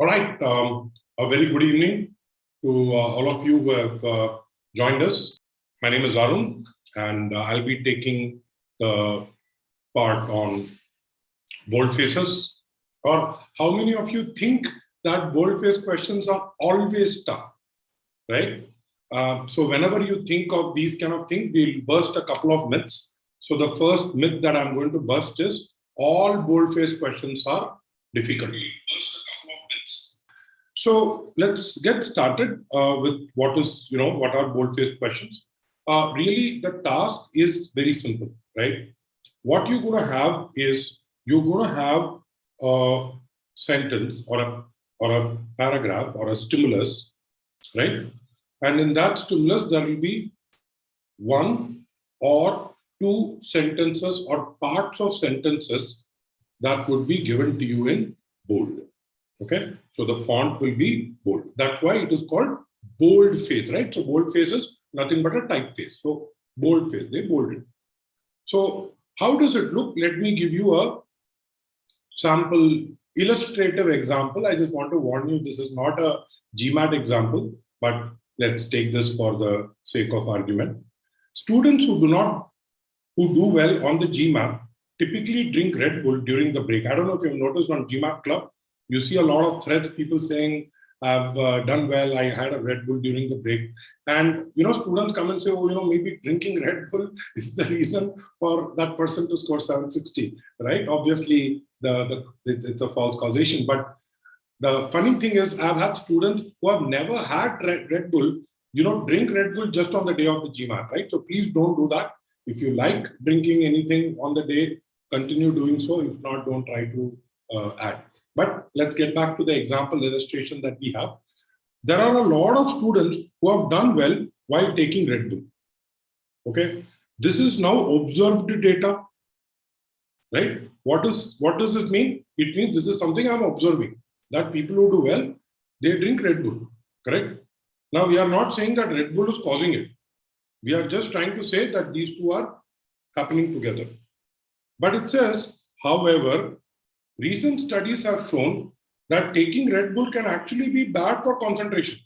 All right, a very good evening to all of you who have joined us. My name is Arun, and I'll be taking the part on bold faces. Or how many of you think that bold face questions are always tough, right? So whenever you think of these kind of things, we'll burst a couple of myths. So the first myth that I'm going to burst is all bold face questions are difficult. So let's get started with what are bold face questions. Really, the task is very simple, right? What you're going to have is you're going to have a sentence or a paragraph or a stimulus, right? And in that stimulus, there will be one or two sentences or parts of sentences that would be given to you in bold. Okay, so the font will be bold. That's why it is called bold face, right? So bold face is nothing but a typeface. So bold face, they bolded. So how does it look? Let me give you a sample illustrative example. I just want to warn you, this is not a GMAT example, but let's take this for the sake of argument. Students who do well on the GMAT typically drink Red Bull during the break. I don't know if you've noticed on GMAT Club, you see a lot of threads, people saying, I've done well, I had a Red Bull during the break. And, students come and say, maybe drinking Red Bull is the reason for that person to score 760, right? Obviously, it's a false causation. But the funny thing is, I've had students who have never had Red Bull, drink Red Bull just on the day of the GMAT, right? So please don't do that. If you like drinking anything on the day, continue doing so. If not, don't try to add. But let's get back to the example illustration that we have. There are a lot of students who have done well while taking Red Bull. Okay, this is now observed data, right? What does it mean? It means this is something I'm observing, that people who do well, they drink Red Bull, correct? Now, we are not saying that Red Bull is causing it. We are just trying to say that these two are happening together. But it says, however, recent studies have shown that taking Red Bull can actually be bad for concentration.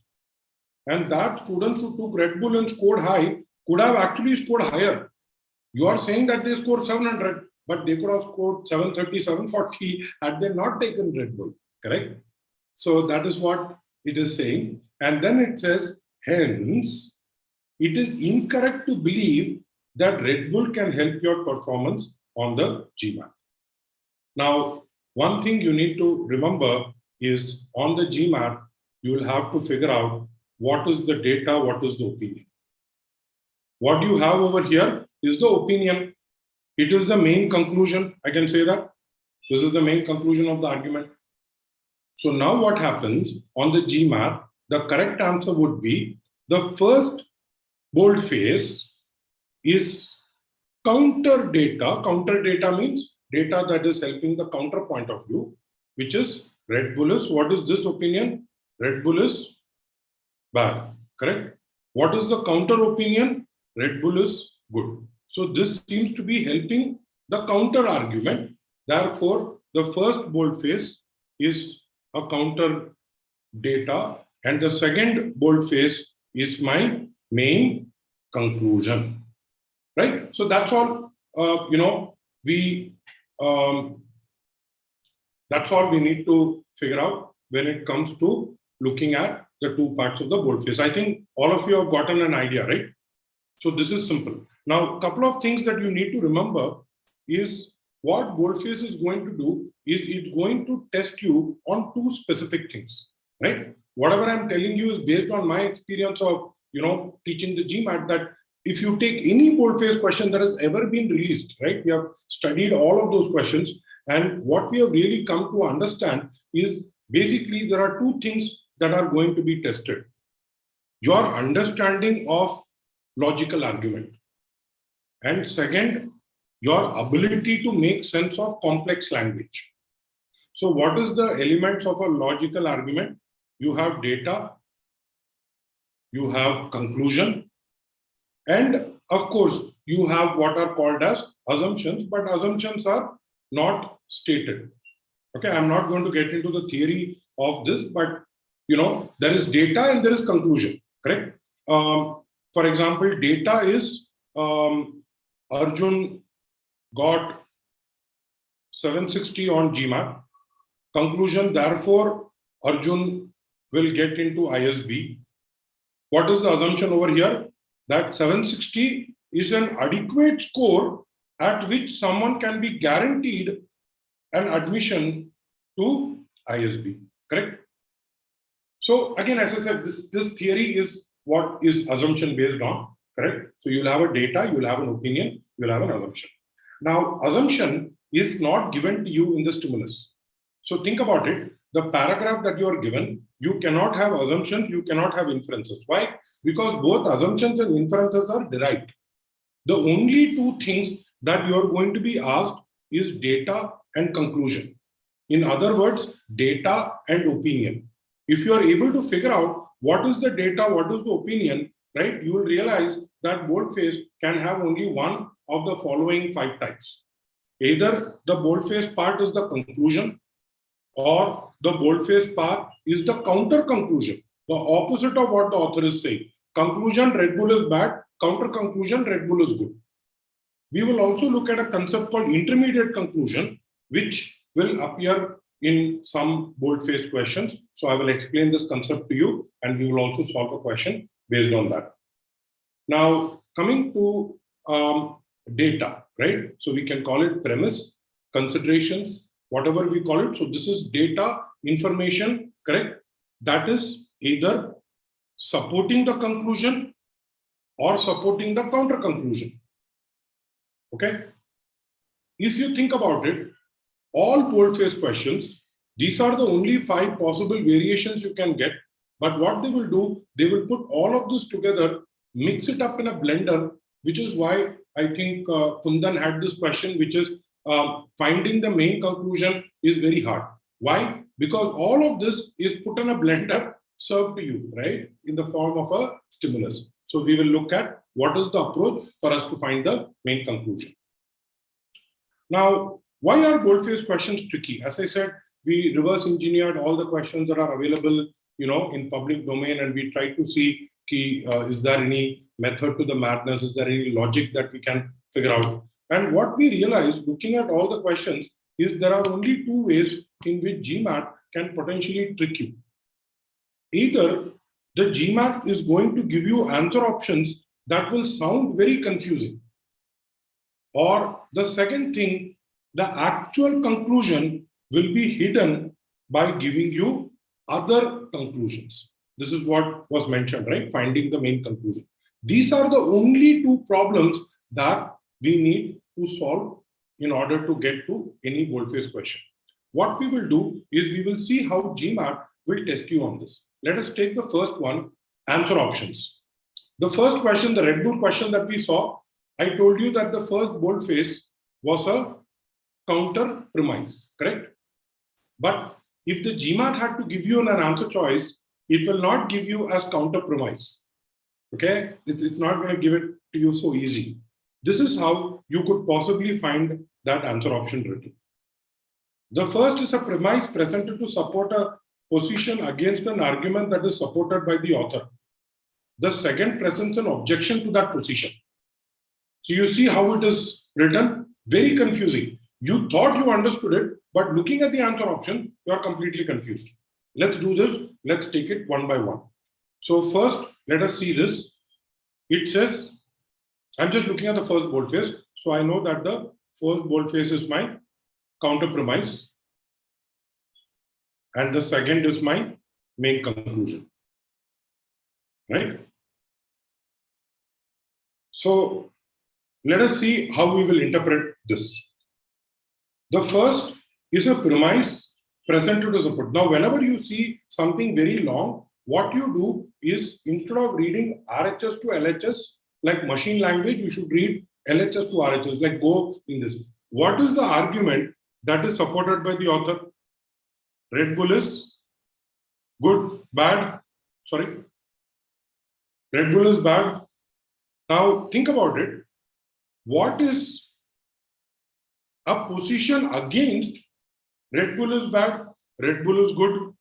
And that students who took Red Bull and scored high could have actually scored higher. You are saying that they scored 700, but they could have scored 730, 740 had they not taken Red Bull, correct? So that is what it is saying. And then it says, hence, it is incorrect to believe that Red Bull can help your performance on the GMAT. Now, one thing you need to remember is on the GMAT, you will have to figure out what is the data, what is the opinion. What you have over here is the opinion. It is the main conclusion. I can say that. This is the main conclusion of the argument. So now what happens on the GMAT, the correct answer would be the first bold face is counter data. Counter data means data that is helping the counter point of view, which is Red Bull is, what is this opinion? Red Bull is bad, correct? What is the counter opinion? Red Bull is good. So this seems to be helping the counter argument. Therefore, the first bold face is a counter data, and the second bold face is my main conclusion, right? So that's all, that's all we need to figure out when it comes to looking at the two parts of the bold face. I think all of you have gotten an idea, right? So this is simple. Now, a couple of things that you need to remember is what bold face is going to do is it's going to test you on two specific things, right? Whatever I'm telling you is based on my experience of, teaching the GMAT, that if you take any boldface question that has ever been released, right? We have studied all of those questions. And what we have really come to understand is basically there are two things that are going to be tested. Your understanding of logical argument. And second, your ability to make sense of complex language. So what is the elements of a logical argument? You have data, you have conclusion, and of course, you have what are called as assumptions, but assumptions are not stated. Okay, I'm not going to get into the theory of this, but there is data and there is conclusion, correct? For example, data is Arjun got 760 on GMAT. Conclusion, therefore, Arjun will get into ISB. What is the assumption over here? That 760 is an adequate score at which someone can be guaranteed an admission to ISB, correct? So again, as I said, this theory is what is assumption based on, correct? So you'll have a data, you'll have an opinion, you'll have an assumption. Now, assumption is not given to you in the stimulus. So think about it. The paragraph that you are given, you cannot have assumptions, you cannot have inferences. Why? Because both assumptions and inferences are derived. The only two things that you are going to be asked is data and conclusion. In other words, data and opinion. If you are able to figure out what is the data, what is the opinion, right, you will realize that boldface can have only one of the following 5 types. Either the boldface part is the conclusion, or the boldface part is the counter conclusion, the opposite of what the author is saying. Conclusion, Red Bull is bad. Counter conclusion, Red Bull is good. We will also look at a concept called intermediate conclusion, which will appear in some boldface questions. So I will explain this concept to you, and we will also solve a question based on that. Now, coming to data, right? So we can call it premise, considerations, whatever we call it. So this is data, information, correct? That is either supporting the conclusion or supporting the counter conclusion. Okay? If you think about it, all boldface questions, these are the only 5 possible variations you can get. But what they will do, they will put all of this together, mix it up in a blender, which is why I think Kundan had this question, which is finding the main conclusion is very hard. Why? Because all of this is put in a blender, served to you, right, in the form of a stimulus. So we will look at what is the approach for us to find the main conclusion. Now, why are boldface questions tricky? As I said, we reverse engineered all the questions that are available, in public domain, and we try to see is there any method to the madness? Is there any logic that we can figure out? And what we realized, looking at all the questions, is there are only 2 ways in which GMAT can potentially trick you. Either the GMAT is going to give you answer options that will sound very confusing, or the second thing, the actual conclusion will be hidden by giving you other conclusions. This is what was mentioned, right? Finding the main conclusion. These are the only 2 problems that we need to solve in order to get to any boldface question. What we will do is we will see how GMAT will test you on this. Let us take the first one, answer options. The first question, the Red Bull question that we saw, I told you that the first boldface was a counter premise, correct? But if the GMAT had to give you an answer choice, it will not give you as counter premise. Okay? It's not going to give it to you so easy. This is how you could possibly find that answer option written. The first is a premise presented to support a position against an argument that is supported by the author. The second presents an objection to that position. So you see how it is written? Very confusing. You thought you understood it, but looking at the answer option, you are completely confused. Let's do this. Let's take it one by one. So first, let us see this. It says, I'm just looking at the first boldface. So I know that the first boldface is my counter premise, and the second is my main conclusion. Right? So let us see how we will interpret this. The first is a premise presented to support. Now, whenever you see something very long, what you do is, instead of reading RHS to LHS, like machine language, you should read LHS to RHS, like go in this. What is the argument that is supported by the author? Red Bull is good, bad, sorry. Red Bull is bad. Now, think about it. What is a position against Red Bull is bad, Red Bull is good?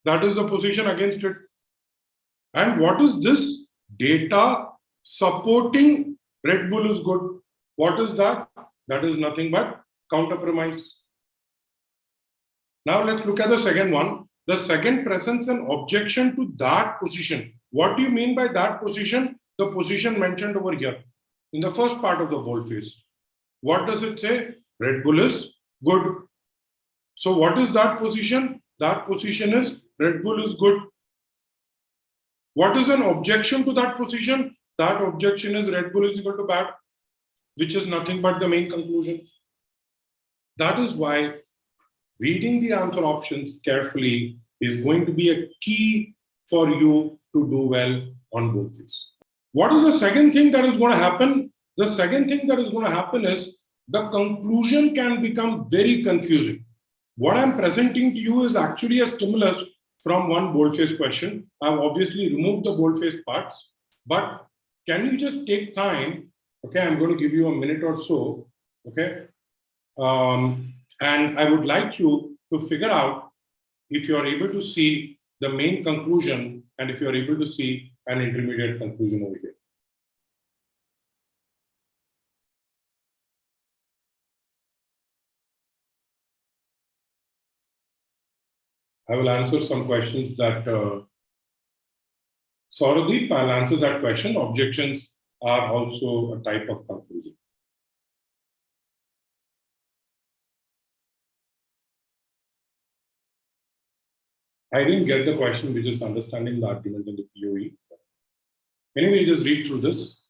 That is the position against it. And what is this? Data supporting Red Bull is good. What is that? That is nothing but counter premise. Now let's look at the second one. The second presents an objection to that position. What do you mean by that position? The position mentioned over here in the first part of the boldface. What does it say? Red Bull is good. So what is that position? That position is Red Bull is good. What is an objection to that position? That objection is Red Bull is equal to bad, which is nothing but the main conclusion. That is why reading the answer options carefully is going to be a key for you to do well on boldface. What is the second thing that is going to happen? The second thing that is going to happen is the conclusion can become very confusing. What I'm presenting to you is actually a stimulus from one boldface question. I've obviously removed the boldface parts, but can you just take time? Okay, I'm going to give you a minute or so. Okay. And I would like you to figure out if you are able to see the main conclusion and if you are able to see an intermediate conclusion over here. I will answer some questions that Sauradeep, I'll answer that question. Objections are also a type of conclusion. I didn't get the question, we're just understanding the argument in the POE. Anyway, just read through this.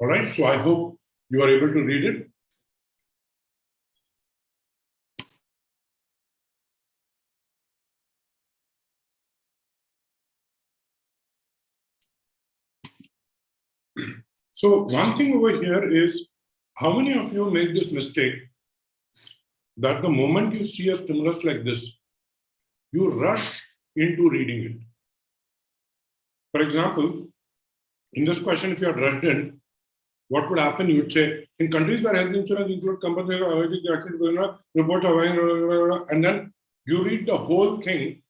All right, so I hope you are able to read it. So one thing over here is, how many of you make this mistake that the moment you see a stimulus like this, you rush into reading it? For example, in this question, if you are rushed in, what would happen? You would say, in countries where health insurance includes compensation, reports are, and then you read the whole thing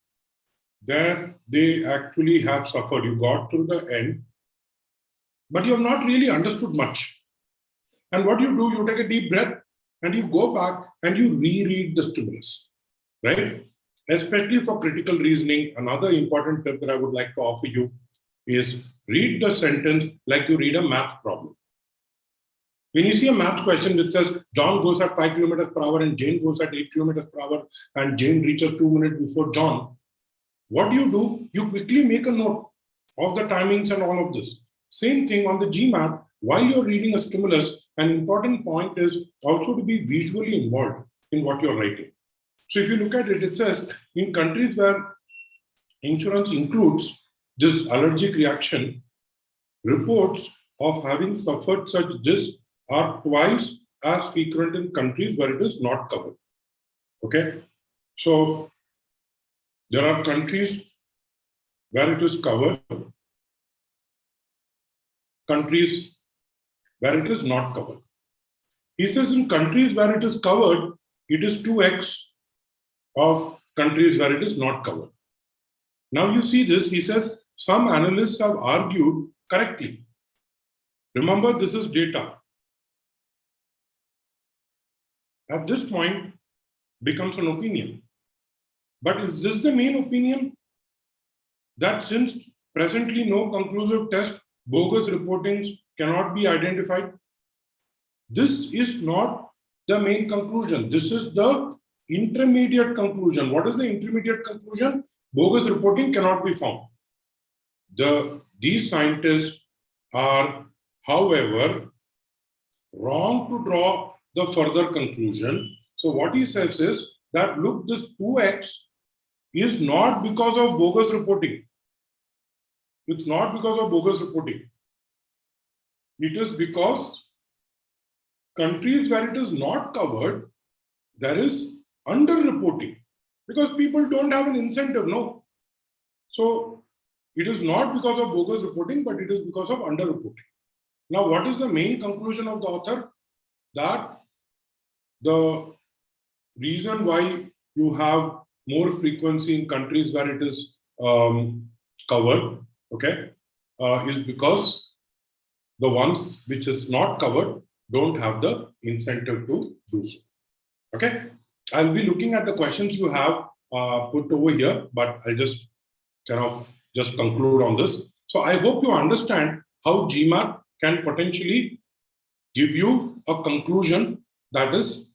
that they actually have suffered. You got through the end, but you have not really understood much. And what you do, you take a deep breath and you go back and you reread the stimulus, right? Especially for critical reasoning, another important tip that I would like to offer you is read the sentence like you read a math problem. When you see a math question that says John goes at 5 kilometers per hour and Jane goes at 8 kilometers per hour and Jane reaches 2 minutes before John, what do? You quickly make a note of the timings and all of this. Same thing on the GMAT. While you're reading a stimulus, an important point is also to be visually involved in what you're writing. So if you look at it, it says in countries where insurance includes this allergic reaction, reports of having suffered such this are twice as frequent in countries where it is not covered. Okay, so there are countries where it is covered, countries where it is not covered. He says in countries where it is covered, it is 2x of countries where it is not covered. Now you see this, he says, some analysts have argued correctly. Remember, this is data. At this point, becomes an opinion. But is this the main opinion? That since presently no conclusive test, bogus reportings cannot be identified? This is not the main conclusion. This is the intermediate conclusion. What is the intermediate conclusion? Bogus reporting cannot be found. These scientists are, however, wrong to draw the further conclusion. So what he says is that, look, this 2x is not because of bogus reporting. It's not because of bogus reporting. It is because countries where it is not covered, there is underreporting, because people don't have an incentive, no. So it is not because of bogus reporting, but it is because of underreporting. Now, what is the main conclusion of the author? That the reason why you have more frequency in countries where it is covered, okay, is because the ones which is not covered don't have the incentive to do so. Okay, I'll be looking at the questions you have put over here, but I'll just just conclude on this. So I hope you understand how GMAT can potentially give you a conclusion. That is,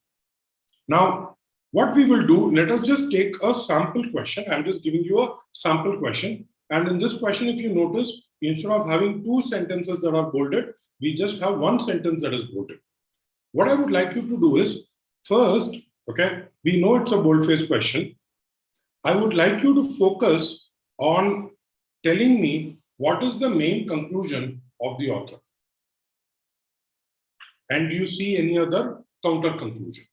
now what we will do, let us just take a sample question. I'm just giving you a sample question. And in this question, if you notice, instead of having two sentences that are bolded, we just have one sentence that is bolded. What I would like you to do is, first, okay, we know it's a boldface question. I would like you to focus on telling me what is the main conclusion of the author. And do you see any other counter conclusion?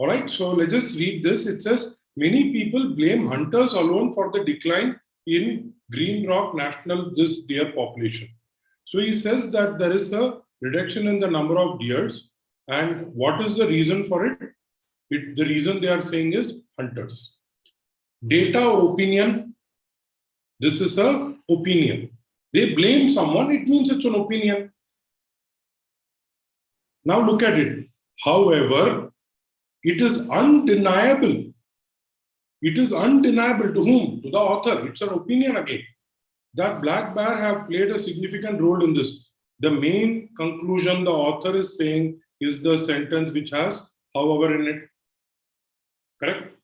All right, so let's just read this. It says, many people blame hunters alone for the decline in Green Rock National deer population. So he says that there is a reduction in the number of deers. And what is the reason for it? The reason they are saying is hunters. Data or opinion? This is an opinion. They blame someone, it means it's an opinion. Now look at it. However, it is undeniable. It is undeniable to whom? To the author. It's an opinion again. That black bear have played a significant role in this. The main conclusion the author is saying is the sentence which has however in it. Correct?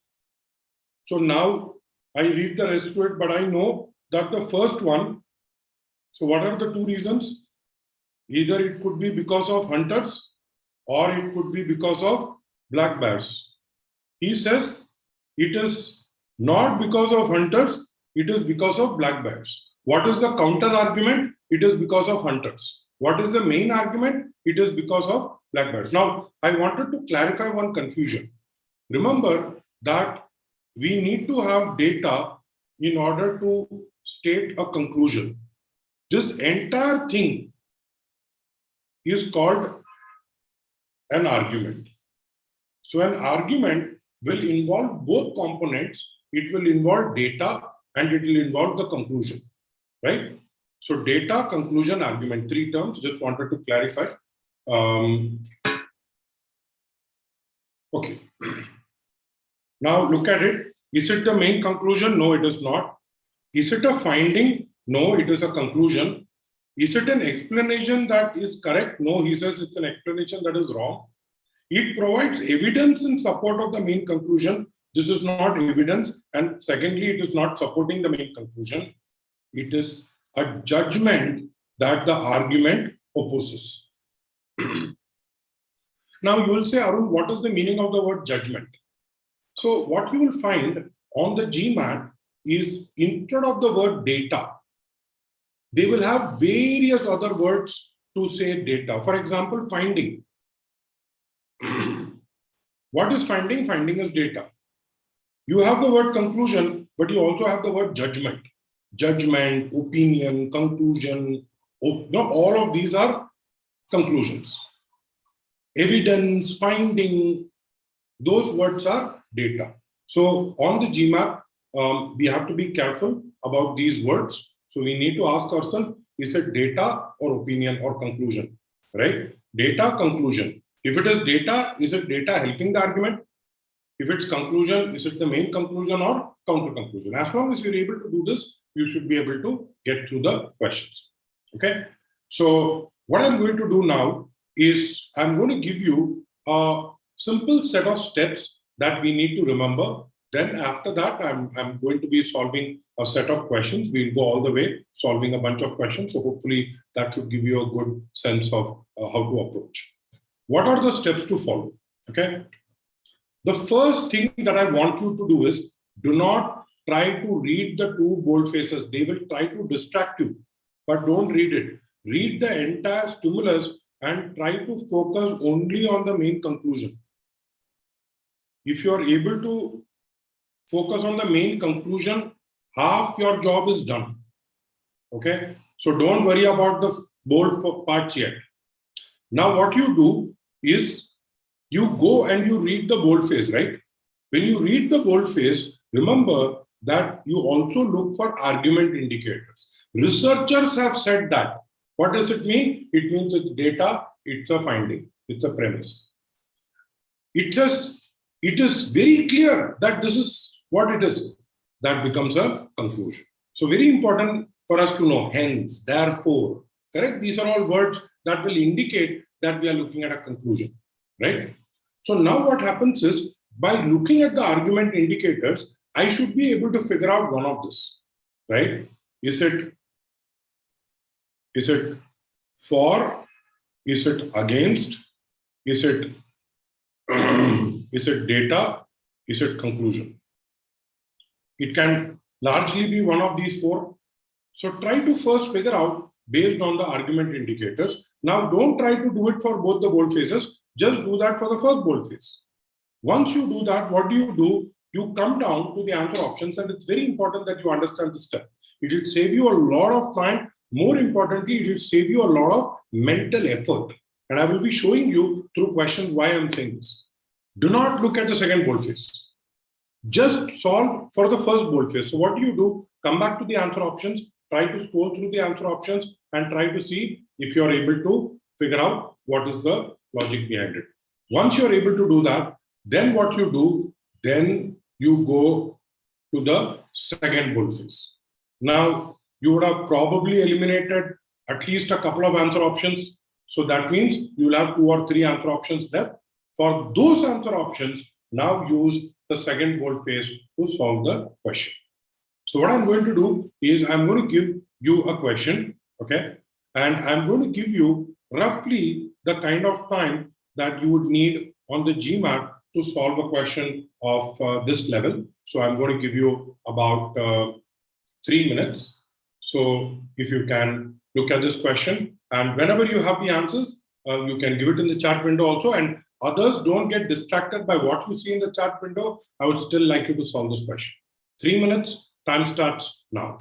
So now I read the rest to it, but I know that the first one, so what are the two reasons? Either it could be because of hunters or it could be because of black bears. He says it is not because of hunters, it is because of black bears. What is the counter argument? It is because of hunters. What is the main argument? It is because of black bears. Now, I wanted to clarify one confusion. Remember that we need to have data in order to state a conclusion. This entire thing is called an argument. So an argument will involve both components. It will involve data and it will involve the conclusion, right? So data, conclusion, argument, three terms. Just wanted to clarify. Okay. Now look at it. Is it the main conclusion? No, it is not. Is it a finding? No, it is a conclusion. Is it an explanation that is correct? No, he says it's an explanation that is wrong. It provides evidence in support of the main conclusion. This is not evidence. And secondly, it is not supporting the main conclusion. It is a judgment that the argument opposes. Now you will say, Arun, what is the meaning of the word judgment? So what you will find on the GMAT is, instead of the word data, they will have various other words to say data. For example, finding. What is finding? Finding is data. You have the word conclusion, but you also have the word judgment. Judgment, opinion, conclusion, all of these are conclusions. Evidence, finding, those words are data. So on the GMAT, we have to be careful about these words. So we need to ask ourselves, is it data or opinion or conclusion, right? Data, conclusion. If it is data, is it data helping the argument? If it's conclusion, is it the main conclusion or counter conclusion? As long as you're able to do this, you should be able to get through the questions. Okay. So what I'm going to do now is I'm going to give you a simple set of steps that we need to remember. Then after that, I'm going to be solving a set of questions. We'll go all the way solving a bunch of questions. So hopefully that should give you a good sense of how to approach. What are the steps to follow? Okay. The first thing that I want you to do is do not try to read the two bold faces. They will try to distract you, but don't read it. Read the entire stimulus and try to focus only on the main conclusion. If you are able to focus on the main conclusion, half your job is done. Okay? So don't worry about the bold parts yet. Now what you do is you go and you read the boldface, right? When you read the boldface, remember that you also look for argument indicators. Researchers have said that. What does it mean? It means it's data, it's a finding, it's a premise. It says it is very clear that this is what it is. That becomes a conclusion. So very important for us to know, hence, therefore, correct? These are all words that will indicate that we are looking at a conclusion, right? So now what happens is, by looking at the argument indicators, I should be able to figure out one of this, right? Is it for? Is it against? Is it is it data? Is it conclusion? It can largely be one of these four. So try to first figure out based on the argument indicators. Now don't try to do it for both the bold faces. Just do that for the first bold face. Once you do that, what do? You come down to the answer options, and it's very important that you understand this step. It will save you a lot of time. More importantly, it will save you a lot of mental effort. And I will be showing you through questions why I'm saying this. Do not look at the second boldface. Just solve for the first boldface. So what do? Come back to the answer options, try to scroll through the answer options and try to see if you're able to figure out what is the logic behind it. Once you're able to do that, then what you do, then you go to the second boldface. Now, you would have probably eliminated at least a couple of answer options. So that means you will have 2 or 3 answer options left. For those answer options, now use the second boldface to solve the question. So what I'm going to do is I'm going to give you a question, okay? And I'm going to give you roughly the kind of time that you would need on the GMAT to solve a question of this level. So I'm going to give you about 3 minutes. So if you can look at this question, and whenever you have the answers, you can give it in the chat window also. And others, don't get distracted by what you see in the chat window. I would still like you to solve this question. 3 minutes, time starts now.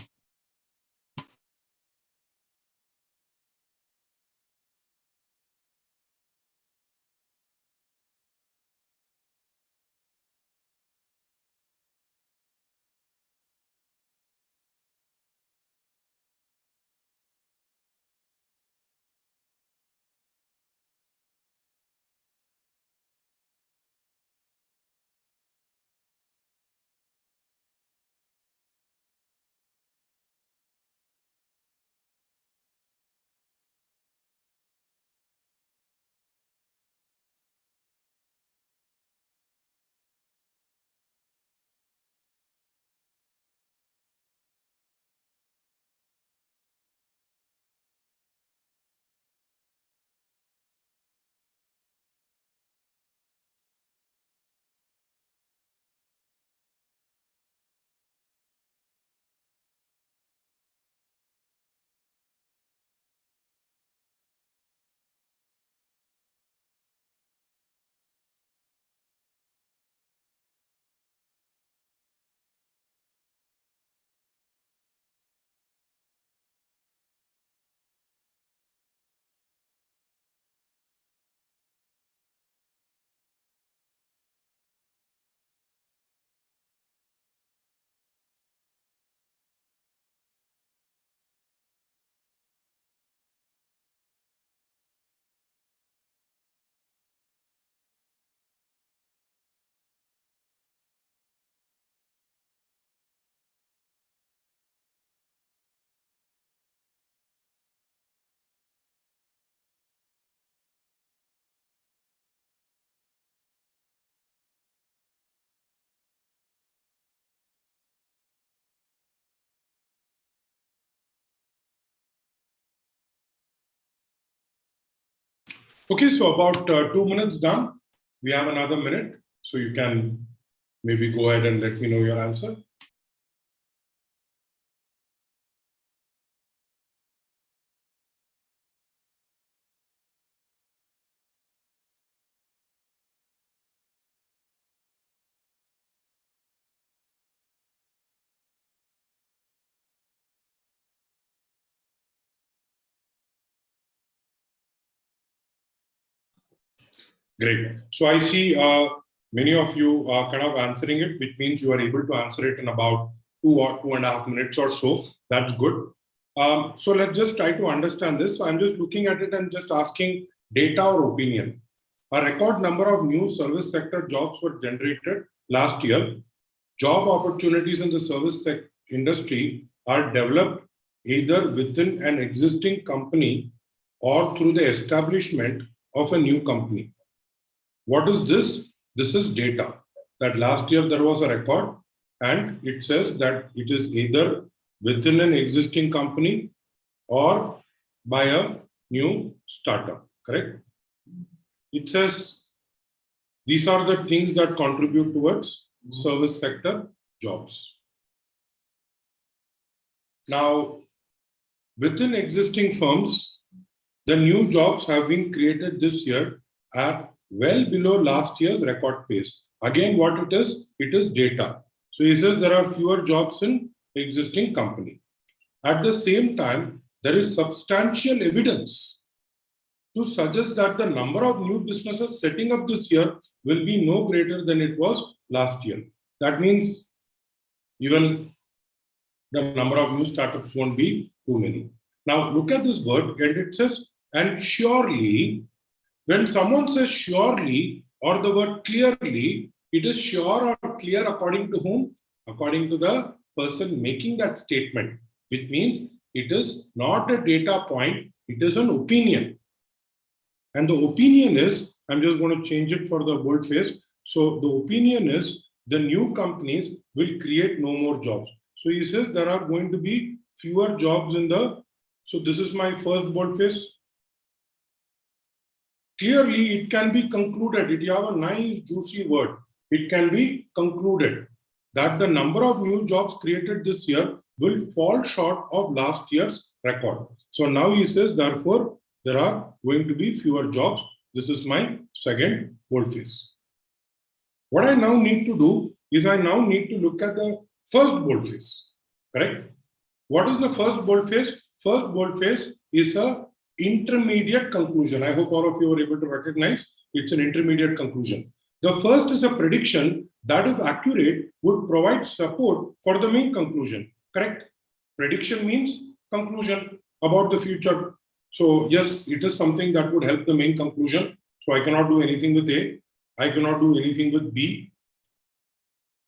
Okay, so about 2 minutes done. We have another minute, so you can maybe go ahead and let me know your answer. Great. So I see many of you are kind of answering it, which means you are able to answer it in about 2 or 2.5 minutes or so. That's good. So let's just try to understand this. So I'm just looking at it and just asking data or opinion. A record number of new service sector jobs were generated last year. Job opportunities in the service industry are developed either within an existing company or through the establishment of a new company. What is this? This is data. That last year there was a record, and it says that it is either within an existing company or by a new startup, correct? It says these are the things that contribute towards service sector jobs. Now, within existing firms, the new jobs have been created this year at well below last year's record pace. Again, what it is data. So he says there are fewer jobs in existing company. At the same time, there is substantial evidence to suggest that the number of new businesses setting up this year will be no greater than it was last year. That means even the number of new startups won't be too many. Now look at this word, and it says, and surely. When someone says surely or the word clearly, it is sure or clear according to whom? According to the person making that statement, which means it is not a data point, it is an opinion. And the opinion is, I'm just going to change it for the boldface. So the opinion is the new companies will create no more jobs. So he says there are going to be fewer jobs in the, so this is my first boldface. Clearly, it can be concluded. It have a nice, juicy word. It can be concluded that the number of new jobs created this year will fall short of last year's record. So now he says, therefore, there are going to be fewer jobs. This is my second boldface. What I now need to do is I now need to look at the first boldface. Correct? What is the first boldface? First boldface is a intermediate conclusion. I hope all of you are able to recognize it's an intermediate conclusion. The first is a prediction that, if accurate, would provide support for the main conclusion. Correct? Prediction means conclusion about the future. So yes, it is something that would help the main conclusion. So I cannot do anything with A. I cannot do anything with B.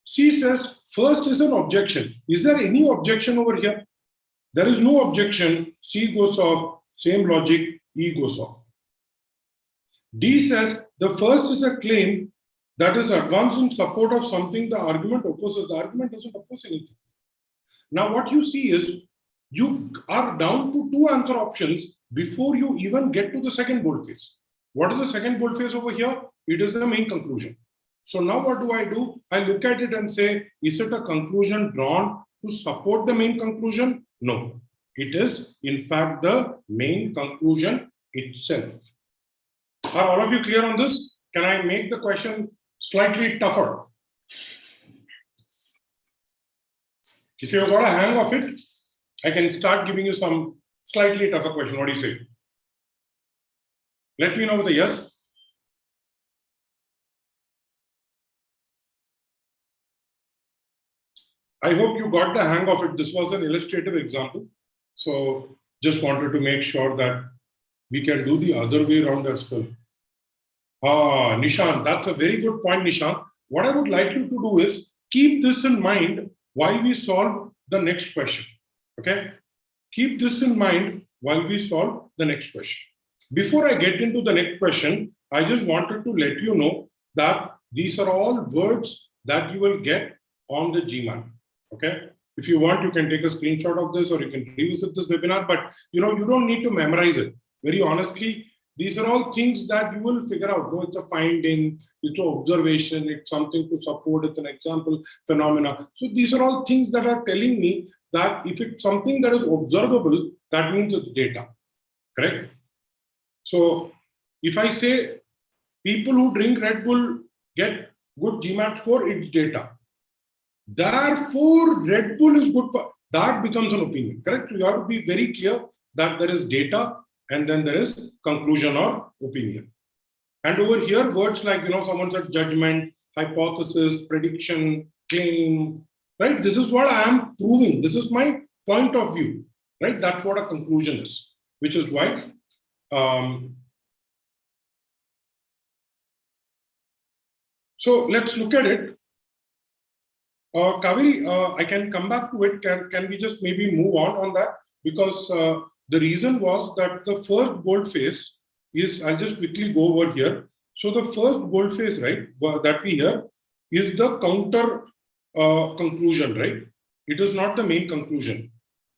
C says first is an objection. Is there any objection over here? There is no objection. C goes off. Same logic, E goes off. D says the first is a claim that is advanced in support of something the argument opposes. The argument doesn't oppose anything. Now what you see is you are down to two answer options before you even get to the second boldface. What is the second boldface over here? It is the main conclusion. So now what do? I look at it and say, is it a conclusion drawn to support the main conclusion? No. It is, in fact, the main conclusion itself. Are all of you clear on this? Can I make the question slightly tougher? If you've got a hang of it, I can start giving you some slightly tougher question. What do you say? Let me know with a yes. I hope you got the hang of it. This was an illustrative example. So just wanted to make sure that we can do the other way around as well. Nishant, that's a very good point, Nishant. What I would like you to do is keep this in mind while we solve the next question. Okay? Keep this in mind while we solve the next question. Before I get into the next question, I just wanted to let you know that these are all words that you will get on the GMAT. Okay? If you want, you can take a screenshot of this or you can revisit this webinar, but you don't need to memorize it. Very honestly, These are all things that you will figure out. No, it's a finding, it's an observation, it's something to support, it's an example, phenomena. So these are all things that are telling me that if it's something that is observable, that means it's data, correct? So if I say people who drink Red Bull get good GMAT score, it's data. Therefore, Red Bull is good for, that becomes an opinion, correct? You have to be very clear that there is data and then there is conclusion or opinion. And over here, words like, someone said judgment, hypothesis, prediction, claim, right? This is what I am proving. This is my point of view, right? That's what a conclusion is, which is why so let's look at it. Kaveri, I can come back to it. Can we just maybe move on that? Because the reason was that the first boldface is, I'll just quickly go over here. So the first boldface, right, that we hear is the counter conclusion, right? It is not the main conclusion.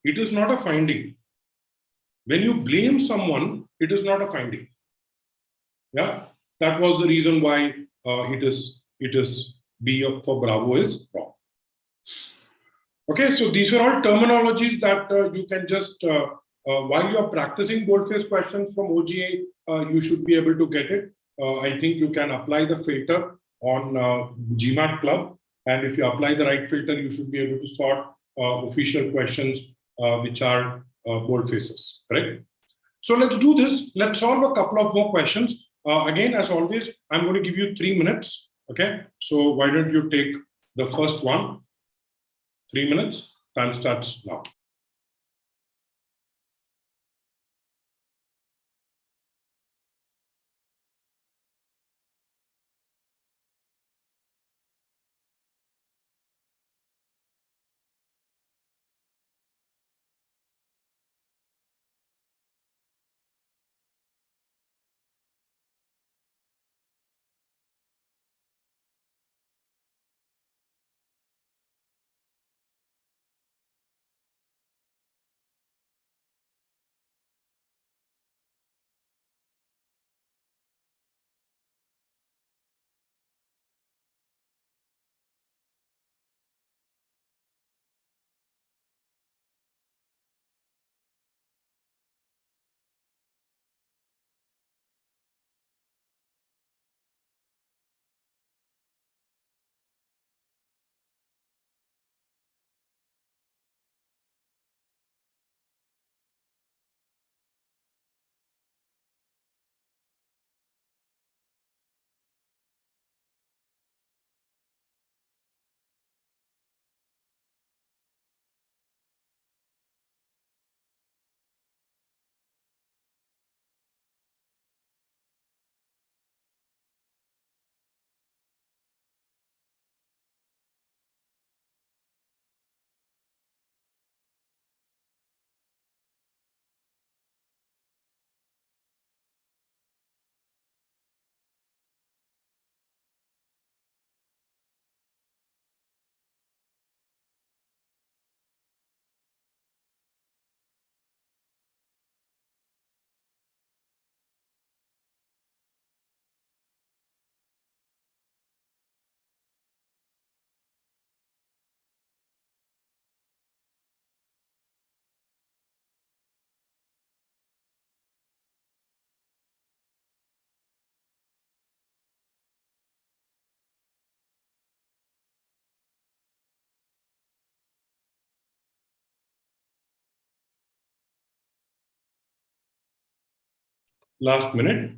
It is not a finding. When you blame someone, it is not a finding. Yeah, that was the reason why it is B for Bravo is wrong. Okay, so these are all terminologies that you can just, while you are practicing boldface questions from OGA, you should be able to get it. I think you can apply the filter on GMAT Club. And if you apply the right filter, you should be able to sort official questions which are boldfaces, correct? So let's do this. Let's solve a couple of more questions. Again, as always, I'm going to give you 3 minutes. Okay, so why don't you take the first one? 3 minutes. Time starts now. Last minute.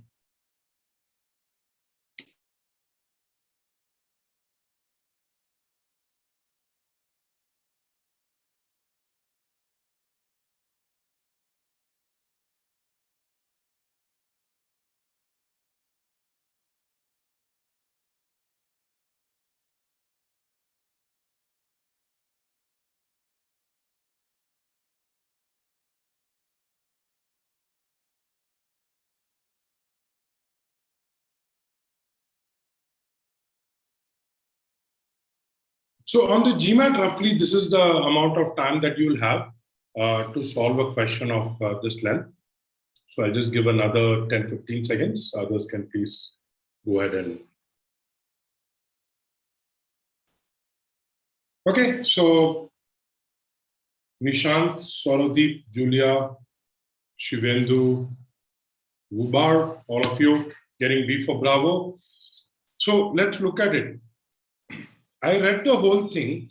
So on the GMAT, roughly, this is the amount of time that you will have to solve a question of this length. So I'll just give another 10-15 seconds. Others can please go ahead and. Okay, so Nishant, Swarodeep, Julia, Shivendu, Gubar, all of you getting B for Bravo. So let's look at it. I read the whole thing.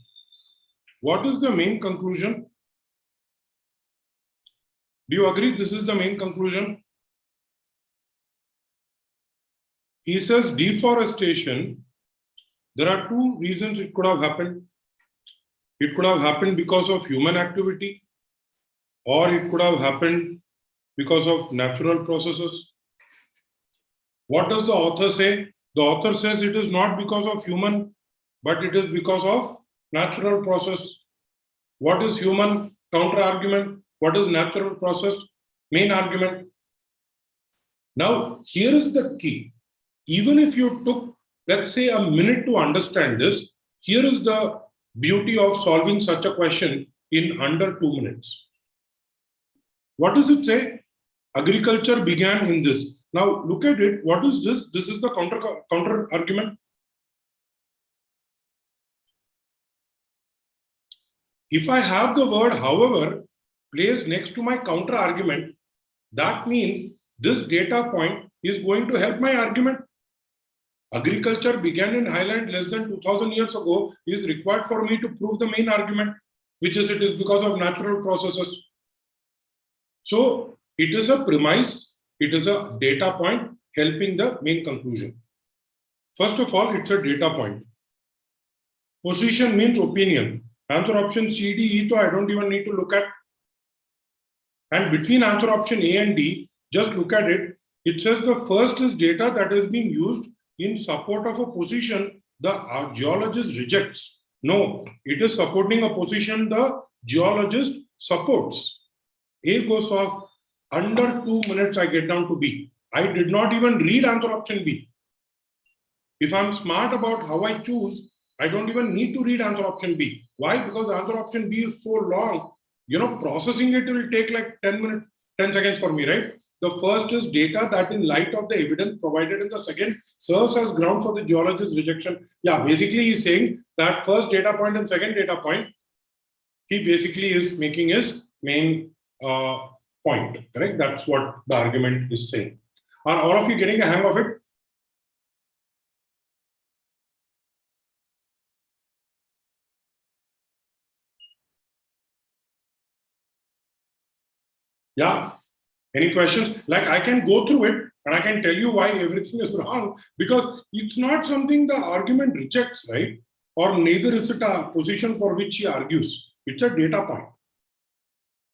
What is the main conclusion? Do you agree this is the main conclusion? He says deforestation, there are two reasons it could have happened. It could have happened because of human activity, or it could have happened because of natural processes. What does the author say? The author says it is not because of human, but it is because of natural process. What is human? Counter argument. What is natural process? Main argument. Now, here is the key. Even if you took, let's say, a minute to understand this, here is the beauty of solving such a question in under 2 minutes. What does it say? Agriculture began in this. Now, look at it. What is this? This is the counter argument. If I have the word however placed next to my counter argument, that means this data point is going to help my argument. Agriculture began in Highland less than 2000 years ago is required for me to prove the main argument, which is it is because of natural processes. So it is a premise, it is a data point helping the main conclusion. First of all, it's a data point. Position means opinion. Answer option C, D, E, so I don't even need to look at. And between answer option A and D, just look at it. It says the first is data that has been used in support of a position the geologist rejects. No, it is supporting a position the geologist supports. A goes off. Under 2 minutes, I get down to B. I did not even read answer option B. If I'm smart about how I choose, I don't even need to read answer option B. Why? Because answer option B is so long, processing it will take like 10 minutes, 10 seconds for me, right? The first is data that in light of the evidence provided in the second serves as ground for the geologist's rejection. Yeah, basically he's saying that first data point and second data point, he basically is making his main point, correct? That's what the argument is saying. Are all of you getting a hang of it? Yeah. Any questions? Like I can go through it and I can tell you why everything is wrong because it's not something the argument rejects, right? Or neither is it a position for which he argues. It's a data point.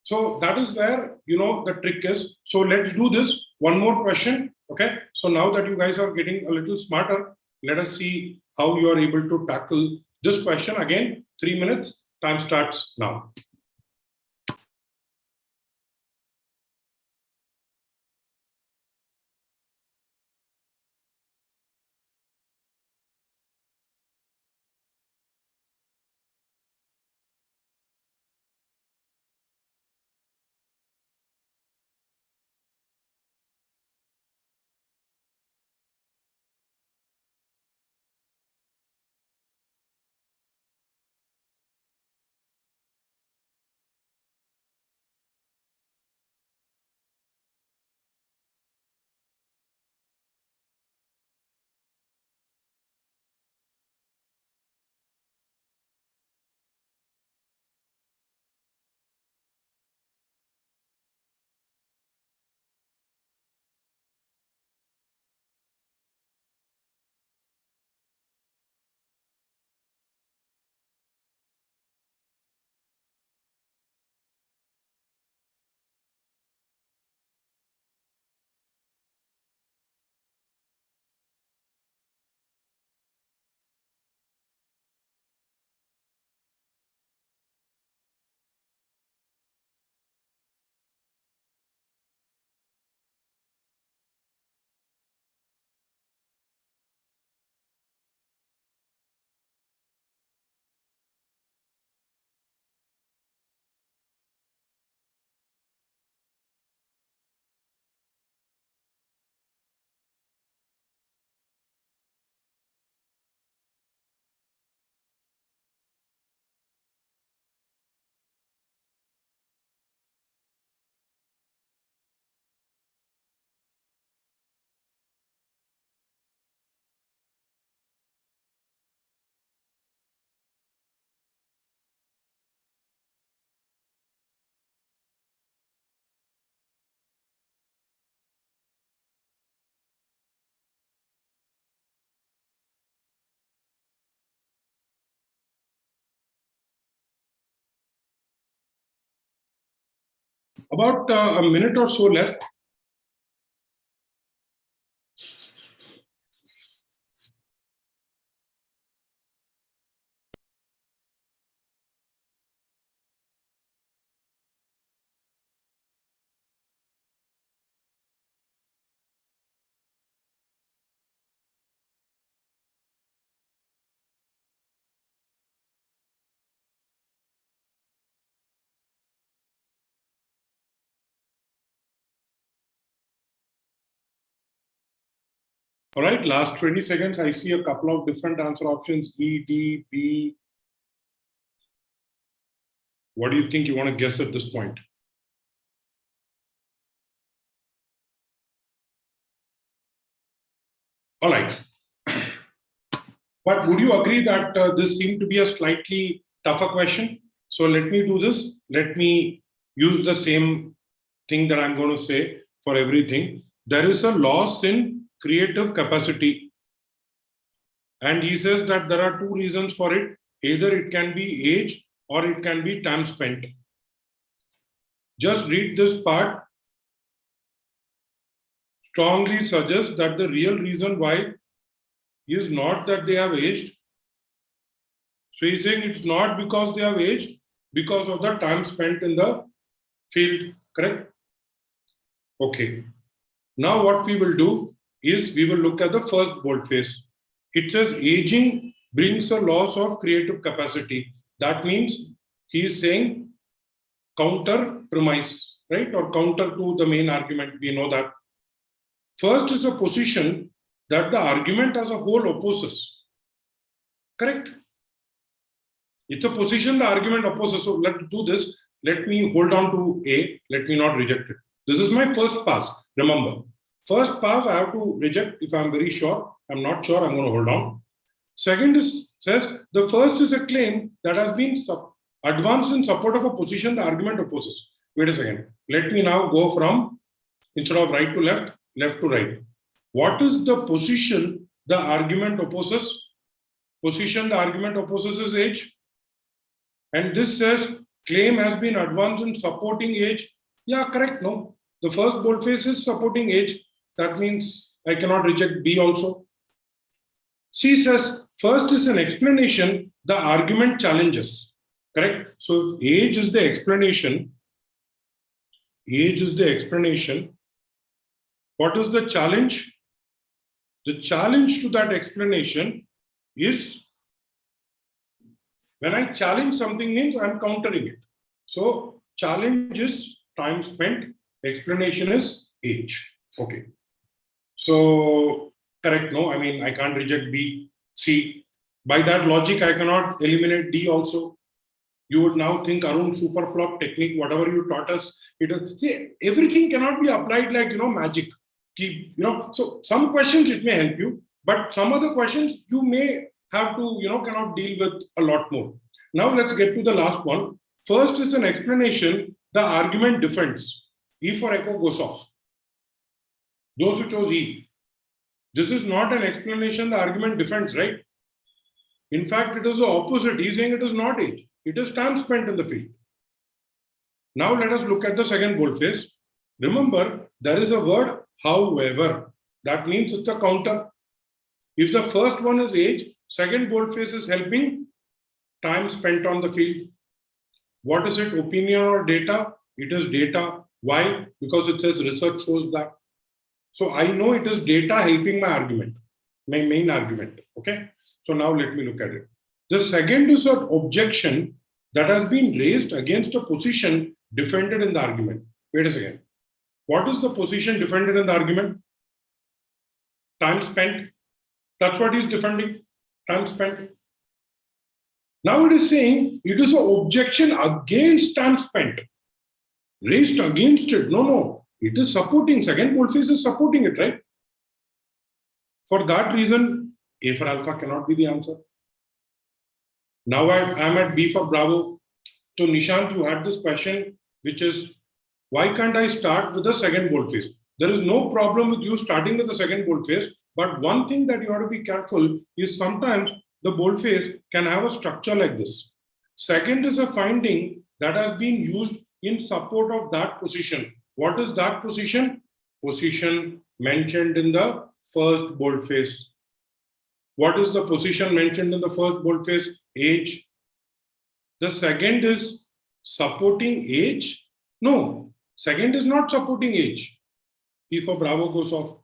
So that is where, the trick is. So let's do this. One more question. Okay. So now that you guys are getting a little smarter, let us see how you are able to tackle this question. Again, 3 minutes. Time starts now. About a minute or so left. All right, last 20 seconds. I see a couple of different answer options, E, D, B. What do you think you want to guess at this point? All right. But would you agree that this seemed to be a slightly tougher question? So let me do this. Let me use the same thing that I'm going to say for everything. There is a loss in creative capacity. And he says that there are two reasons for it. Either it can be age or it can be time spent. Just read this part. Strongly suggests that the real reason why is not that they have aged. So he's saying it's not because they have aged, because of the time spent in the field, correct? Okay. Now what we will do is we will look at the first boldface. It says aging brings a loss of creative capacity. That means he is saying counter premise, right? Or counter to the main argument. We know that. First is a position that the argument as a whole opposes. Correct? It's a position the argument opposes. So let's do this. Let me hold on to A. Let me not reject it. This is my first pass. Remember, first pass I have to reject if I'm very sure. I'm not sure, I'm going to hold on. Second is, says the first is a claim that has been advanced in support of a position the argument opposes. Wait a second. Let me now go from, instead of right to left, left to right. What is the position the argument opposes? Position the argument opposes is age. And this says claim has been advanced in supporting age. Yeah, correct. No, the first boldface is supporting age. That means I cannot reject B also. C says first is an explanation the argument challenges. Correct. So if age is the explanation, what is the challenge? The challenge to that explanation is when I challenge something means I'm countering it. So challenge is time spent, explanation is age. Okay. So correct, no, I mean I can't reject B, C. By that logic, I cannot eliminate D also. You would now think Arun super flop technique, whatever you taught us. It is, see, everything cannot be applied like magic. So some questions it may help you, but some other questions you may have to kind of deal with a lot more. Now let's get to the last one. First is an explanation. The argument defends. E for echo goes off. Those who chose E. This is not an explanation. The argument defends, right? In fact, it is the opposite. He's saying it is not age. It is time spent in the field. Now let us look at the second boldface. Remember, there is a word however. That means it's a counter. If the first one is age, second boldface is helping time spent on the field. What is it? Opinion or data? It is data. Why? Because it says research shows that. So I know it is data helping my argument, my main argument. Okay. So now let me look at it. The second is an objection that has been raised against a position defended in the argument. Wait a second. What is the position defended in the argument? Time spent. That's what he's defending. Time spent. Now it is saying it is an objection against time spent. Raised against it. No. It is supporting. Second boldface is supporting it, right? For that reason, A for alpha cannot be the answer. Now I'm at B for Bravo. So Nishant, you had this question, which is, why can't I start with the second boldface? There is no problem with you starting with the second boldface, but one thing that you have to be careful is sometimes the boldface can have a structure like this. Second is a finding that has been used in support of that position. What is that position? Position mentioned in the first boldface. What is the position mentioned in the first boldface? Age. The second is supporting age. No, second is not supporting age. P for Bravo goes off.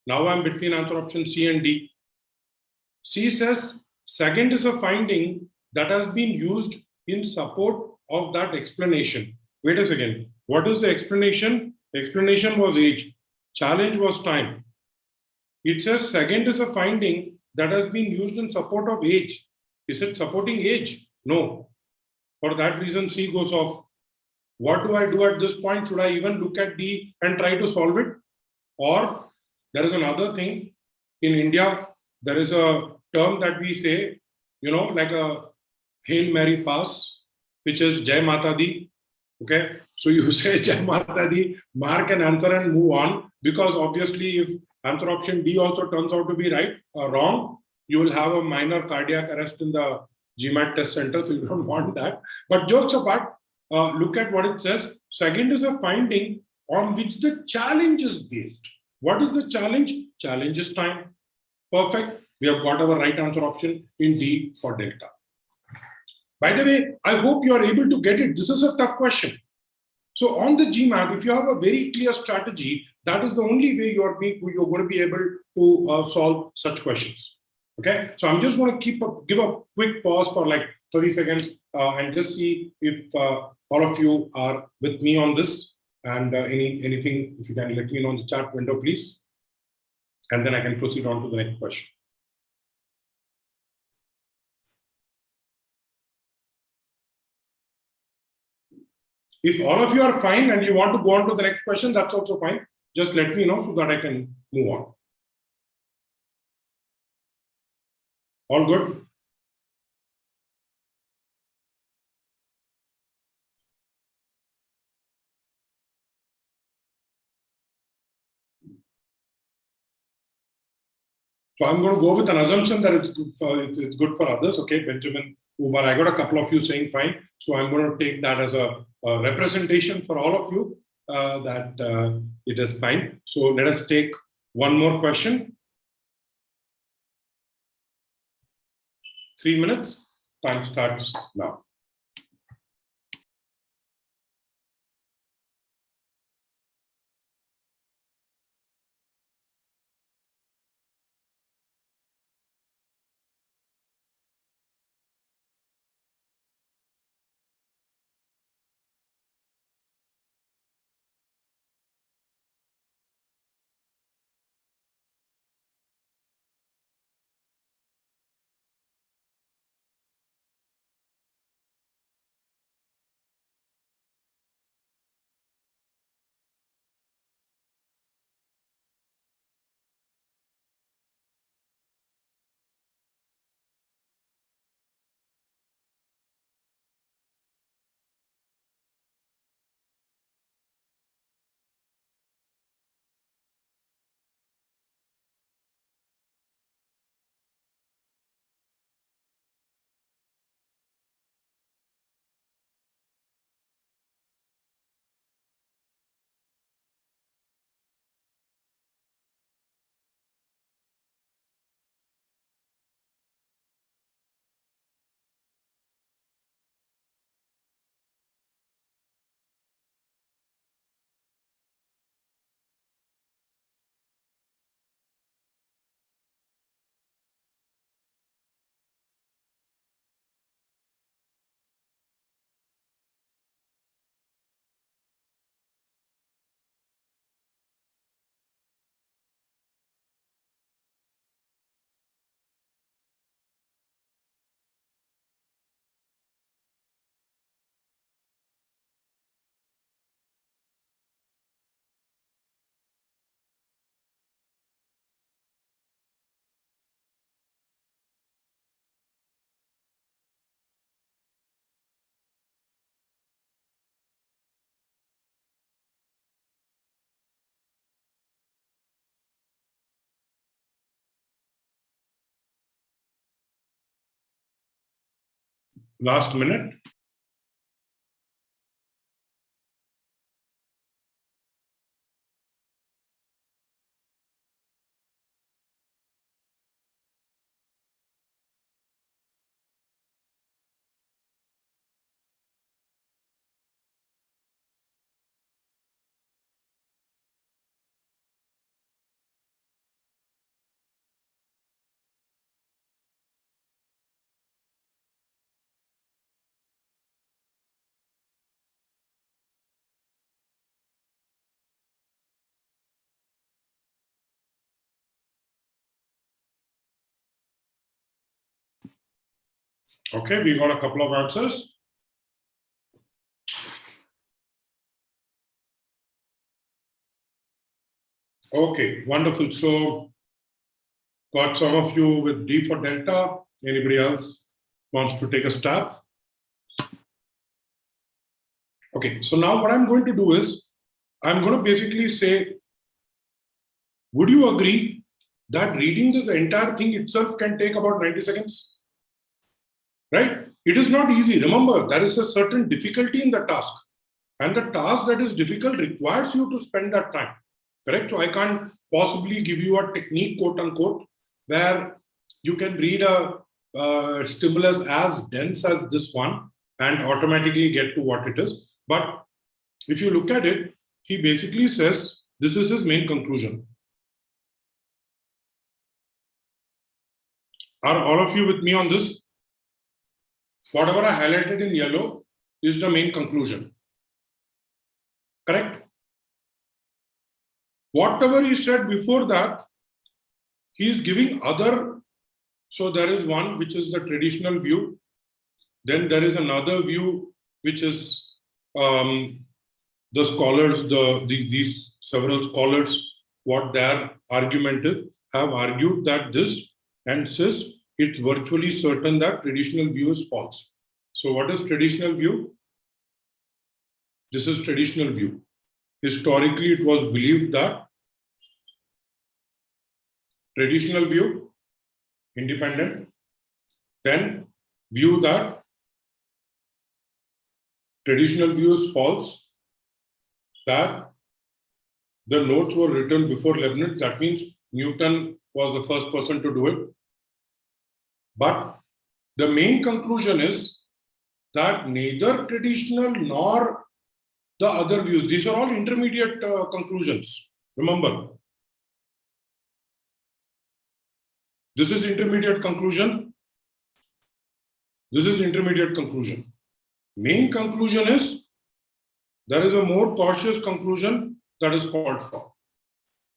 Now I'm between answer option C and D. C says second is a finding that has been used in support of that explanation. Wait a second. What is the explanation? Explanation was age. Challenge was time. It says second is a finding that has been used in support of age. Is it supporting age? No. For that reason, C goes off. What do I do at this point? Should I even look at D and try to solve it? Or there is another thing. In India, there is a term that we say, like a Hail Mary pass, which is Jai Mata Di. Okay. So you say Jai Mata Di, mark an answer and move on. Because obviously, if answer option D also turns out to be right or wrong, you will have a minor cardiac arrest in the GMAT test center. So you don't want that. But jokes apart, look at what it says. Second is a finding on which the challenge is based. What is the challenge? Challenge is time. Perfect. We have got our right answer option in D for delta. By the way, I hope you are able to get it. This is a tough question. So on the GMAT, if you have a very clear strategy, that is the only way you're going to be able to solve such questions. Okay. So I'm just going to give a quick pause for like 30 seconds and just see if all of you are with me on this. And anything, if you can let me know on the chat window, please. And then I can proceed on to the next question. If all of you are fine and you want to go on to the next question, that's also fine. Just let me know so that I can move on. All good? So I'm going to go with an assumption that it's good for others. Okay, Benjamin, Umar, I got a couple of you saying fine. So I'm going to take that as a representation for all of you that it is fine. So let us take one more question. 3 minutes. Time starts now. Last minute. Okay, we got a couple of answers. Okay, wonderful. So got some of you with D for Delta. Anybody else wants to take a stab? Okay, so now what I'm going to do is, I'm going to basically say, would you agree that reading this entire thing itself can take about 90 seconds? Right? It is not easy. Remember, there is a certain difficulty in the task. And the task that is difficult requires you to spend that time. Correct? So I can't possibly give you a technique, quote unquote, where you can read a stimulus as dense as this one and automatically get to what it is. But if you look at it, he basically says, this is his main conclusion. Are all of you with me on this? Whatever I highlighted in yellow is the main conclusion. Correct? Whatever he said before that, he is giving other. So there is one which is the traditional view. Then there is another view which is the scholars, these several scholars, what their argument is, have argued that this and says it's virtually certain that traditional view is false. So what is traditional view? This is traditional view. Historically, it was believed that traditional view, independent, then view that traditional view is false, that the notes were written before Leibniz. That means Newton was the first person to do it. But the main conclusion is that neither traditional nor the other views, these are all intermediate conclusions. Remember, this is intermediate conclusion. This is intermediate conclusion. Main conclusion is there is a more cautious conclusion that is called for.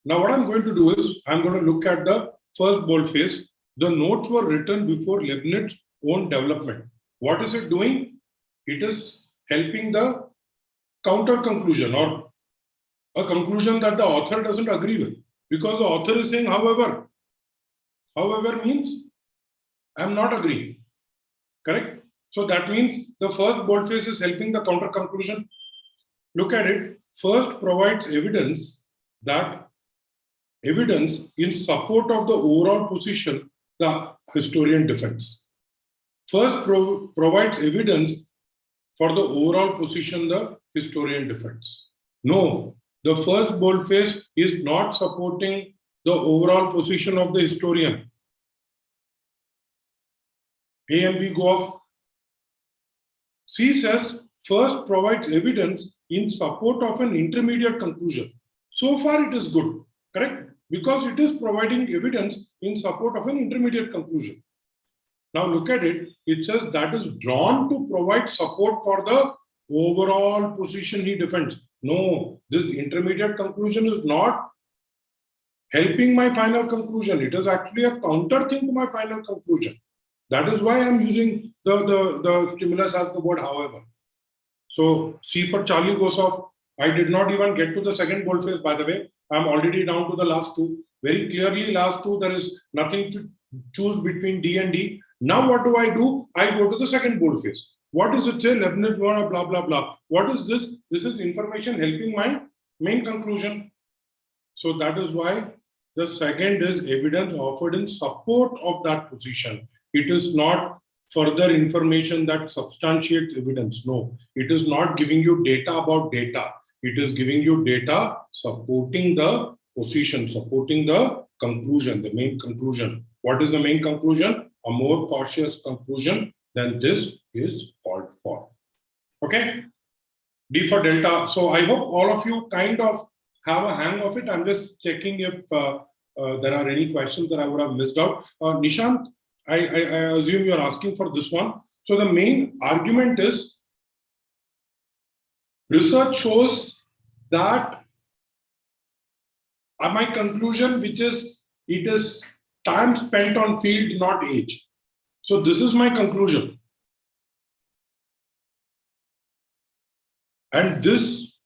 Now, what I'm going to do is I'm going to look at the first boldface. The notes were written before Leibniz's own development. What is it doing? It is helping the counter conclusion or a conclusion that the author doesn't agree with, because the author is saying, however means I'm not agreeing. Correct? So that means the first boldface is helping the counter conclusion. Look at it. First provides evidence in support of the overall position the historian defends. First provides evidence for the overall position the historian defends. No, the first boldface is not supporting the overall position of the historian. A and B go off. C says first provides evidence in support of an intermediate conclusion. So far it is good, correct? Because it is providing evidence in support of an intermediate conclusion. Now look at it. It says that is drawn to provide support for the overall position he defends. No, this intermediate conclusion is not helping my final conclusion. It is actually a counter thing to my final conclusion. That is why I'm using the stimulus as the word however. So C for Charlie goes off. I did not even get to the second boldface, by the way. I'm already down to the last two. Very clearly, last two, there is nothing to choose between D and D. Now what do? I go to the second boldface. What does it say? Leibniz, blah, blah, blah. What is this? This is information helping my main conclusion. So that is why the second is evidence offered in support of that position. It is not further information that substantiates evidence. No, it is not giving you data about data. It is giving you data supporting the position, supporting the conclusion, the main conclusion. What is the main conclusion? A more cautious conclusion than this is called for. Okay? D for Delta. So I hope all of you kind of have a hang of it. I'm just checking if there are any questions that I would have missed out. Nishant, I assume you're asking for this one. So the main argument is research shows that my conclusion, which is it is time spent on field, not age. So this is my conclusion. And this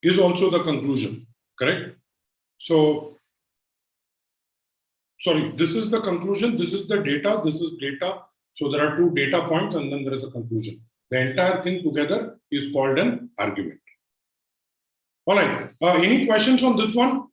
is also the conclusion, correct? So, sorry, this is the conclusion, this is the data, this is data. So there are two data points and then there is a conclusion. The entire thing together is called an argument. All right, any questions on this one?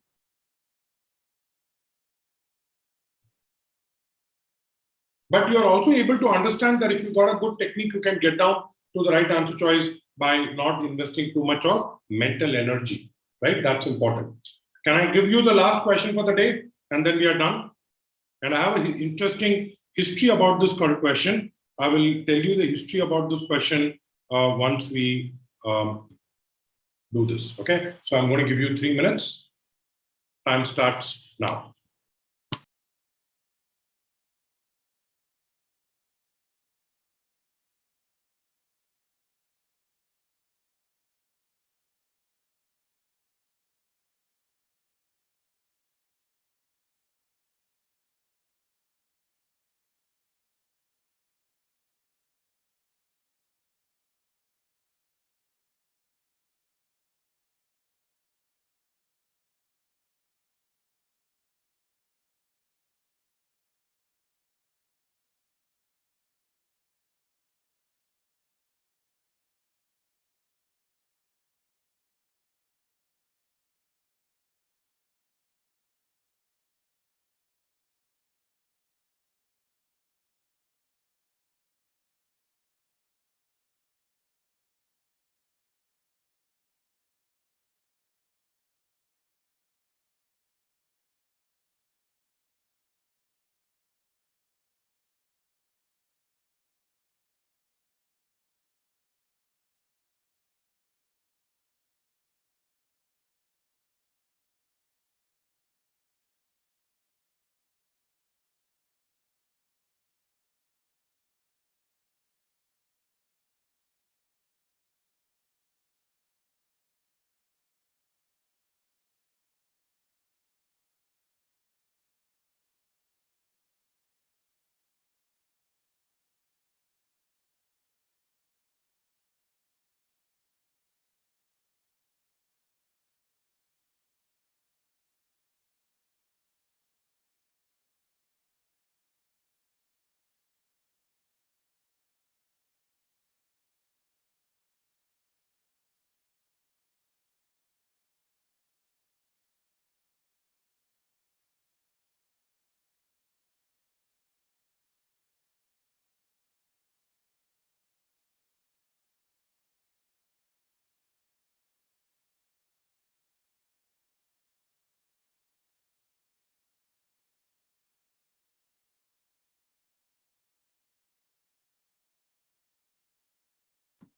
But you are also able to understand that if you got a good technique, you can get down to the right answer choice by not investing too much of mental energy, right? That's important. Can I give you the last question for the day? And then we are done. And I have an interesting history about this question. I will tell you the history about this question once we do this, okay? So I'm going to give you 3 minutes. Time starts now.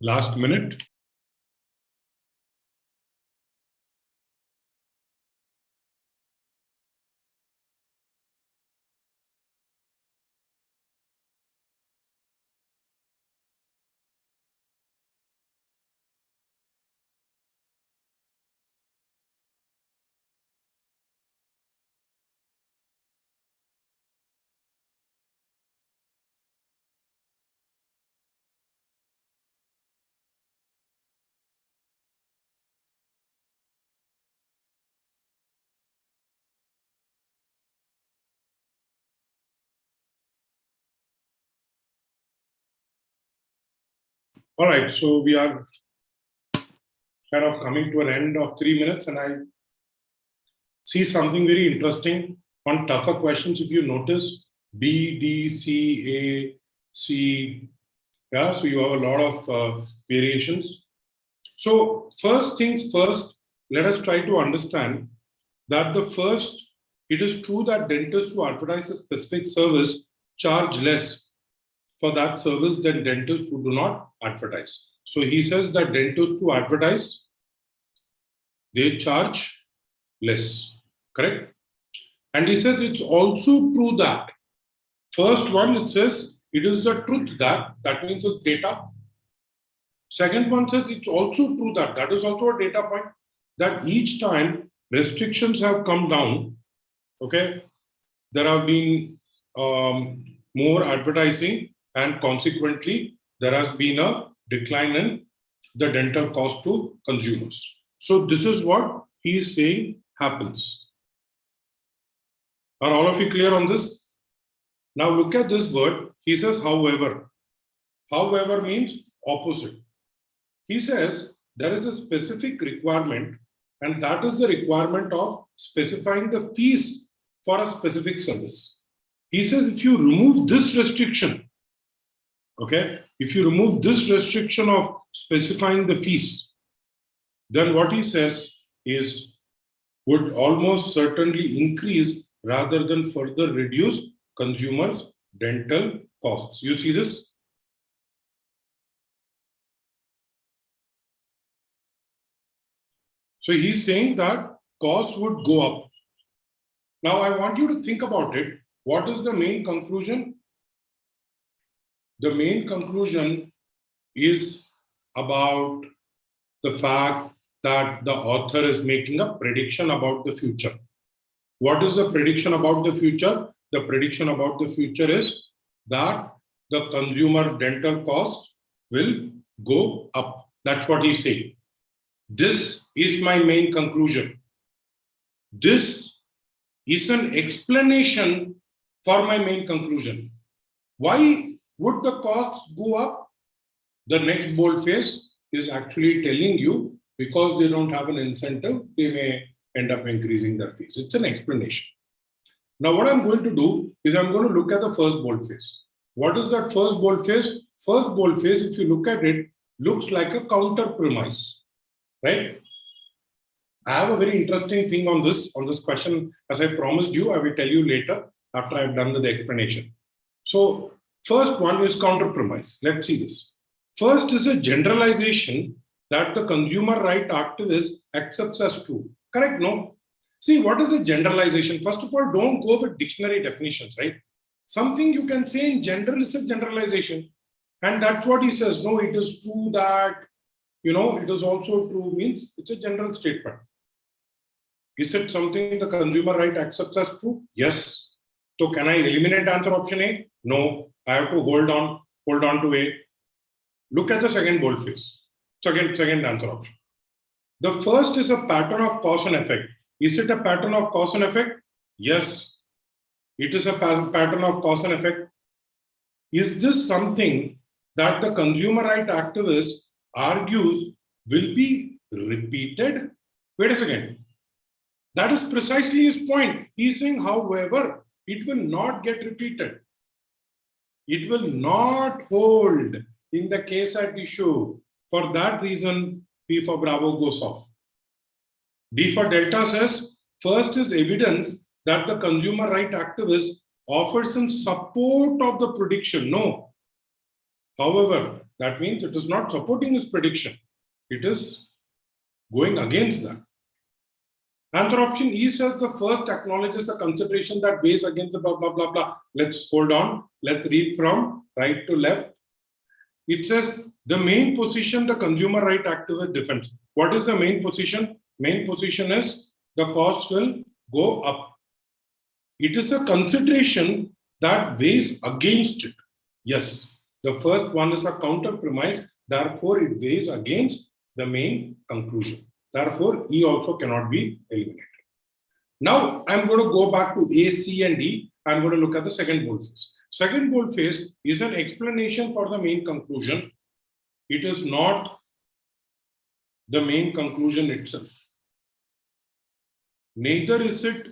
Last minute. All right, so we are kind of coming to an end of 3 minutes, and I see something very interesting on tougher questions. If you notice, B, D, C, A, C, yeah, so you have a lot of variations. So first things first, let us try to understand that it is true that dentists who advertise a specific service charge less for that service than dentists who do not advertise. So he says that dentists who advertise, they charge less, correct? And he says it's also true that, first one, it says it is the truth that means it's data. Second one says it's also true that is also a data point, that each time restrictions have come down, okay, there have been more advertising and consequently there has been a decline in the dental cost to consumers. So this is what he is saying happens. Are all of you clear on this? Now look at this word. He says, however. However means opposite. He says there is a specific requirement, and that is the requirement of specifying the fees for a specific service. He says if you remove this restriction, okay, if you remove this restriction of specifying the fees, then what he says is would almost certainly increase rather than further reduce consumers' dental costs. You see this? So he's saying that costs would go up. Now I want you to think about it. What is the main conclusion? The main conclusion is about the fact that the author is making a prediction about the future. What is the prediction about the future? The prediction about the future is that the consumer dental costs will go up. That's what he's saying. This is my main conclusion. This is an explanation for my main conclusion. Why would the costs go up? The next boldface is actually telling you because they don't have an incentive, they may end up increasing their fees. It's an explanation. Now, what I'm going to do is I'm going to look at the first boldface. What is that first boldface? First boldface, if you look at it, looks like a counter premise, right? I have a very interesting thing on this question. As I promised you, I will tell you later after I've done the explanation. So, first one is counter premise. Let's see this. First is a generalization that the consumer right activist accepts as true. Correct? No? See, what is a generalization? First of all, don't go with dictionary definitions, right? Something you can say in general is a generalization. And that's what he says. No, it is true that, it is also true means it's a general statement. Is it something the consumer right accepts as true? Yes. So can I eliminate answer option A? No. I have to hold on to A. Look at the second boldface. Second answer option. The first is a pattern of cause and effect. Is it a pattern of cause and effect? Yes. It is a pattern of cause and effect. Is this something that the consumer right activist argues will be repeated? Wait a second. That is precisely his point. He is saying, however, it will not get repeated. It will not hold in the case at issue. For that reason, P for Bravo goes off. D for Delta says, first is evidence that the consumer right activist offers in support of the prediction. No. However, that means it is not supporting his prediction. It is going against that. Answer option E says the first acknowledges a consideration that weighs against the blah, blah, blah, blah. Let's hold on. Let's read from right to left. It says the main position the consumer right activist defends. What is the main position? Main position is the cost will go up. It is a consideration that weighs against it. Yes, the first one is a counter premise. Therefore, it weighs against the main conclusion. Therefore, E also cannot be eliminated. Now, I'm going to go back to A, C, and D. I'm going to look at the second boldface. Second boldface is an explanation for the main conclusion. It is not the main conclusion itself. Neither is it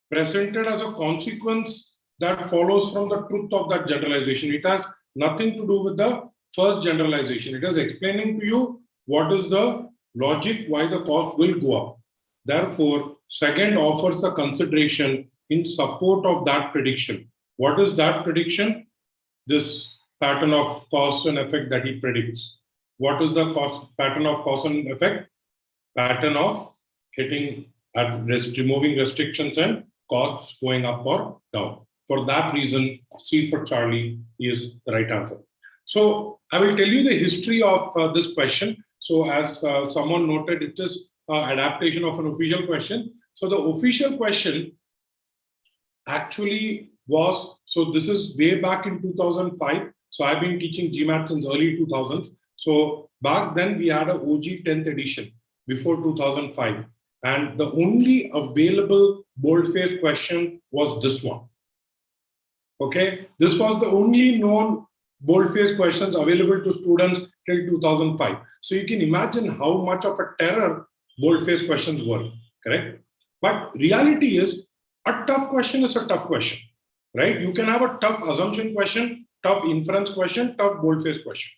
presented as a consequence that follows from the truth of that generalization. It has nothing to do with the first generalization. It is explaining to you what is the logic why the cost will go up. Therefore, second offers a consideration in support of that prediction. What is that prediction? This pattern of cause and effect that he predicts. What is the pattern of cause and effect? Pattern of removing restrictions and costs going up or down. For that reason, C for Charlie is the right answer. So I will tell you the history of this question. So as someone noted, it is adaptation of an official question. So the official question actually was, so this is way back in 2005. So I've been teaching GMAT since early 2000s. So back then we had a OG 10th edition before 2005. And the only available boldface question was this one. Okay, this was the only known boldface questions available to students till 2005. So you can imagine how much of a terror boldface questions were, correct? But reality is, a tough question is a tough question, right? You can have a tough assumption question, tough inference question, tough boldface question.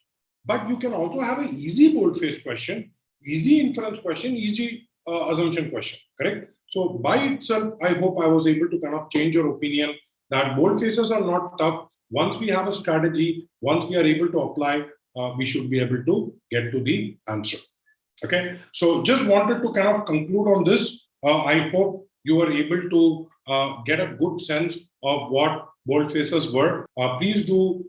But you can also have an easy boldface question, easy inference question, easy assumption question, correct? So by itself, I hope I was able to kind of change your opinion that boldfaces are not tough. Once we have a strategy, once we are able to apply, we should be able to get to the answer. Okay, so just wanted to kind of conclude on this. I hope you were able to get a good sense of what boldfaces were. Please do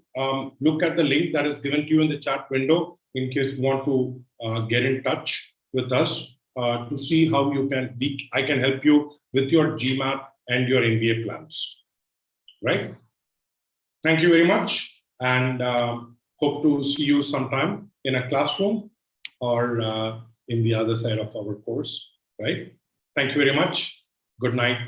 look at the link that is given to you in the chat window in case you want to get in touch with us to see how you can. I can help you with your GMAT and your MBA plans. Right? Thank you very much, and hope to see you sometime in a classroom or in the other side of our course, right? Thank you very much. Good night.